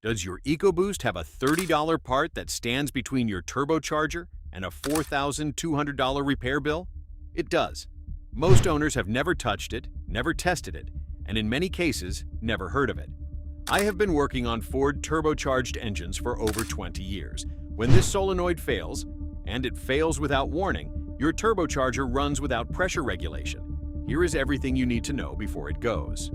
Does your EcoBoost have a $30 part that stands between your turbocharger and a $4,200 repair bill? It does. Most owners have never touched it, never tested it, and in many cases, never heard of it. I have been working on Ford turbocharged engines for over 20 years. When this solenoid fails, and it fails without warning, your turbocharger runs without pressure regulation. Here is everything you need to know before it goes.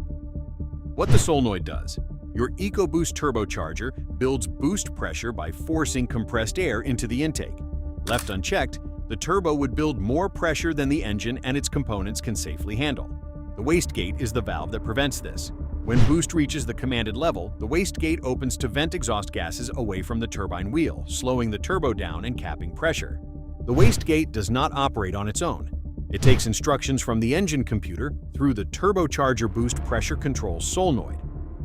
What the solenoid does. Your EcoBoost turbocharger builds boost pressure by forcing compressed air into the intake. Left unchecked, the turbo would build more pressure than the engine and its components can safely handle. The wastegate is the valve that prevents this. When boost reaches the commanded level, the wastegate opens to vent exhaust gases away from the turbine wheel, slowing the turbo down and capping pressure. The wastegate does not operate on its own. It takes instructions from the engine computer through the turbocharger boost pressure control solenoid.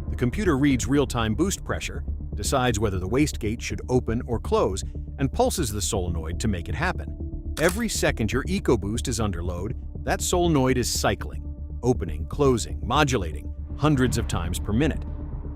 The computer reads real-time boost pressure, decides whether the wastegate should open or close, and pulses the solenoid to make it happen. Every second your EcoBoost is under load, that solenoid is cycling, opening, closing, modulating, hundreds of times per minute.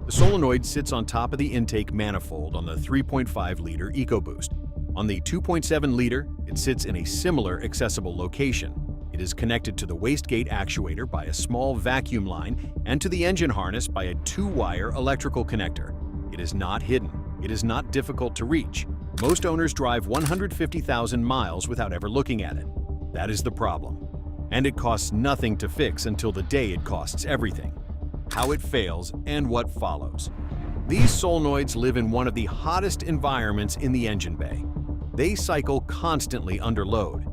The solenoid sits on top of the intake manifold on the 3.5-liter EcoBoost. On the 2.7-liter, it sits in a similar accessible location. It is connected to the wastegate actuator by a small vacuum line and to the engine harness by a 2-wire electrical connector. It is not hidden. It is not difficult to reach. Most owners drive 150,000 miles without ever looking at it. That is the problem. And it costs nothing to fix until the day it costs everything. How it fails and what follows. These solenoids live in one of the hottest environments in the engine bay. They cycle constantly under load.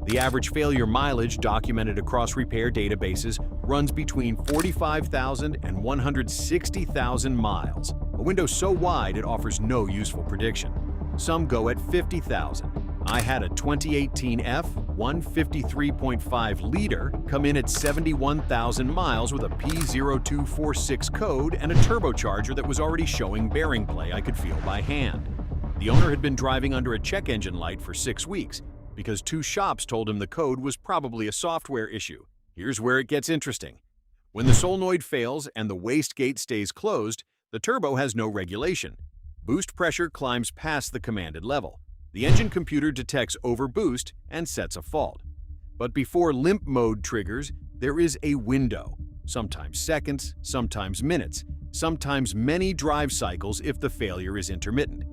The average failure mileage documented across repair databases runs between 45,000 and 160,000 miles, a window so wide it offers no useful prediction. Some go at 50,000. I had a 2018 F153.5-liter come in at 71,000 miles with a P0246 code and a turbocharger that was already showing bearing play I could feel by hand. The owner had been driving under a check engine light for 6 weeks because 2 shops told him the code was probably a software issue. Here's where it gets interesting. When the solenoid fails and the wastegate stays closed, the turbo has no regulation. Boost pressure climbs past the commanded level. The engine computer detects overboost and sets a fault. But before limp mode triggers, there is a window, sometimes seconds, sometimes minutes, sometimes many drive cycles if the failure is intermittent,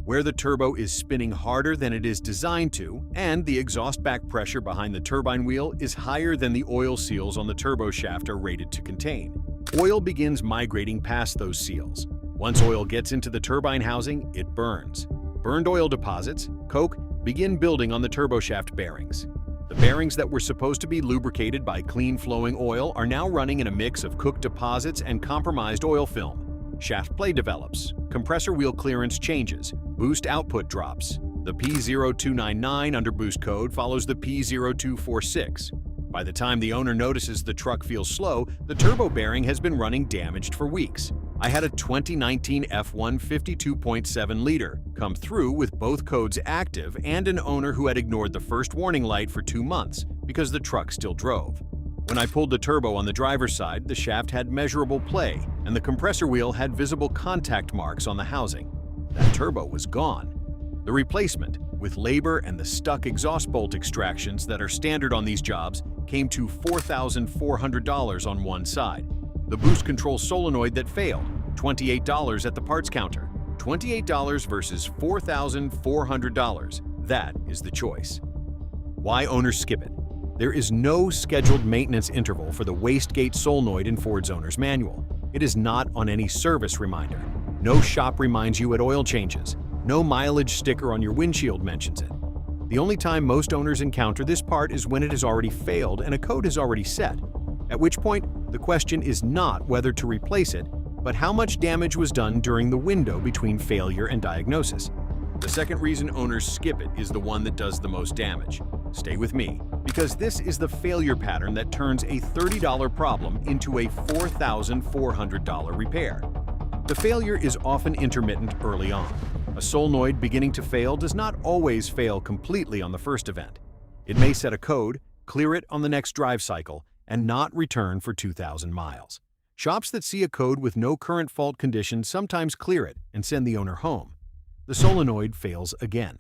where the turbo is spinning harder than it is designed to, and the exhaust back pressure behind the turbine wheel is higher than the oil seals on the turbo shaft are rated to contain. Oil begins migrating past those seals. Once oil gets into the turbine housing, it burns. Burned oil deposits, coke, begin building on the turboshaft bearings. The bearings that were supposed to be lubricated by clean-flowing oil are now running in a mix of cooked deposits and compromised oil film. Shaft play develops, compressor wheel clearance changes, boost output drops. The P0299 under boost code follows the P0246. By the time the owner notices the truck feels slow, the turbo bearing has been running damaged for weeks. I had a 2019 F152.7-liter come through with both codes active and an owner who had ignored the first warning light for 2 months because the truck still drove. When I pulled the turbo on the driver's side, the shaft had measurable play, and the compressor wheel had visible contact marks on the housing. That turbo was gone. The replacement, with labor and the stuck exhaust bolt extractions that are standard on these jobs, came to $4,400 on one side. The boost control solenoid that failed, $28 at the parts counter. $28 versus $4,400. That is the choice. Why owners skip it? There is no scheduled maintenance interval for the wastegate solenoid in Ford's owner's manual. It is not on any service reminder. No shop reminds you at oil changes. No mileage sticker on your windshield mentions it. The only time most owners encounter this part is when it has already failed and a code is already set, at which point the question is not whether to replace it, but how much damage was done during the window between failure and diagnosis. The second reason owners skip it is the one that does the most damage. Stay with me, because this is the failure pattern that turns a $30 problem into a $4,400 repair. The failure is often intermittent early on. A solenoid beginning to fail does not always fail completely on the first event. It may set a code, clear it on the next drive cycle, and not return for 2,000 miles. Shops that see a code with no current fault condition sometimes clear it and send the owner home. The solenoid fails again.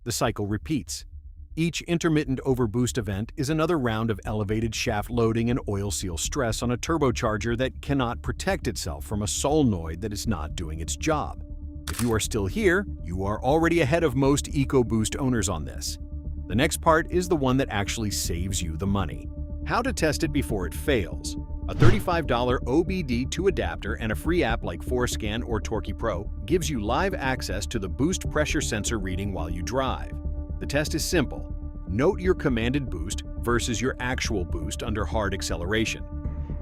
The cycle repeats. Each intermittent overboost event is another round of elevated shaft loading and oil seal stress on a turbocharger that cannot protect itself from a solenoid that is not doing its job. If you are still here, you are already ahead of most EcoBoost owners on this. The next part is the one that actually saves you the money. How to test it before it fails. A $35 OBD2 adapter and a free app like ForScan or Torquey Pro gives you live access to the boost pressure sensor reading while you drive. The test is simple. Note your commanded boost versus your actual boost under hard acceleration.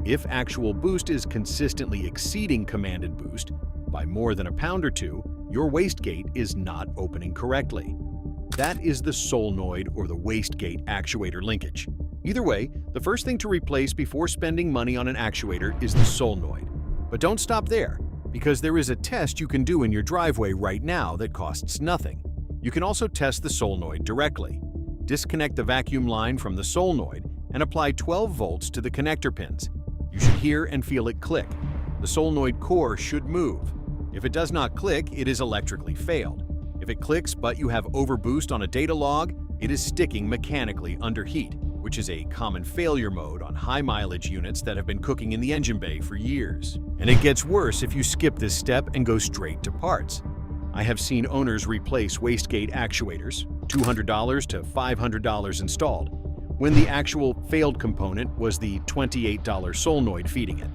If actual boost is consistently exceeding commanded boost by more than a pound or two, your wastegate is not opening correctly. That is the solenoid or the wastegate actuator linkage. Either way, the first thing to replace before spending money on an actuator is the solenoid. But don't stop there, because there is a test you can do in your driveway right now that costs nothing. You can also test the solenoid directly. Disconnect the vacuum line from the solenoid and apply 12 volts to the connector pins. You should hear and feel it click. The solenoid core should move. If it does not click, it is electrically failed. If it clicks but you have overboost on a data log, it is sticking mechanically under heat, which is a common failure mode on high-mileage units that have been cooking in the engine bay for years. And it gets worse if you skip this step and go straight to parts. I have seen owners replace wastegate actuators, $200 to $500 installed, when the actual failed component was the $28 solenoid feeding it.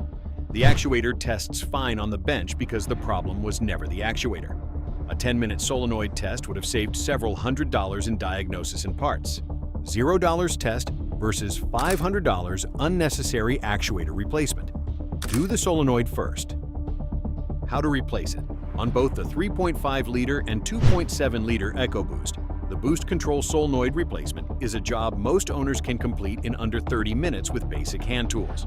The actuator tests fine on the bench because the problem was never the actuator. A 10-minute solenoid test would have saved several $100s in diagnosis and parts. $0 test versus $500 unnecessary actuator replacement. Do the solenoid first. How to replace it. On both the 3.5-liter and 2.7-liter EcoBoost, the boost control solenoid replacement is a job most owners can complete in under 30 minutes with basic hand tools.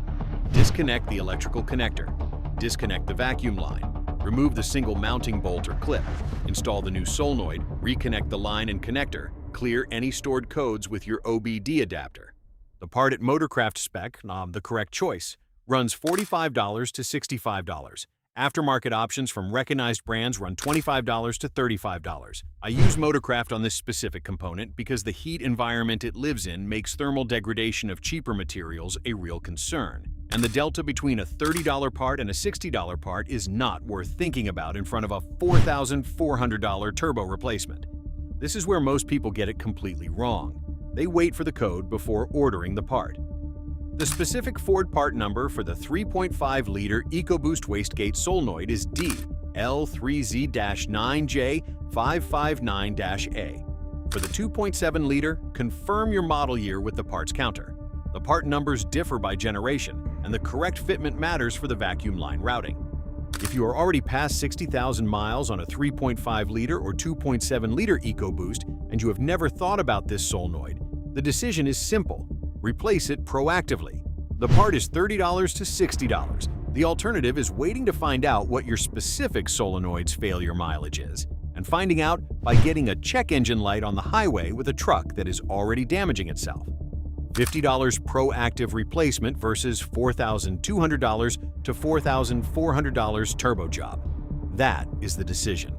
Disconnect the electrical connector. Disconnect the vacuum line. Remove the single mounting bolt or clip. Install the new solenoid, reconnect the line and connector, clear any stored codes with your OBD adapter. The part at Motorcraft spec, the correct choice, runs $45 to $65. Aftermarket options from recognized brands run $25 to $35. I use Motorcraft on this specific component because the heat environment it lives in makes thermal degradation of cheaper materials a real concern. And the delta between a $30 part and a $60 part is not worth thinking about in front of a $4,400 turbo replacement. This is where most people get it completely wrong. They wait for the code before ordering the part. The specific Ford part number for the 3.5-liter EcoBoost wastegate solenoid is DL3Z-9J559-A. For the 2.7-liter, confirm your model year with the parts counter. The part numbers differ by generation, and the correct fitment matters for the vacuum line routing. If you are already past 60,000 miles on a 3.5-liter or 2.7-liter EcoBoost and you have never thought about this solenoid, the decision is simple. Replace it proactively. The part is $30 to $60. The alternative is waiting to find out what your specific solenoid's failure mileage is, and finding out by getting a check engine light on the highway with a truck that is already damaging itself. $50 proactive replacement versus $4,200 to $4,400 turbo job. That is the decision.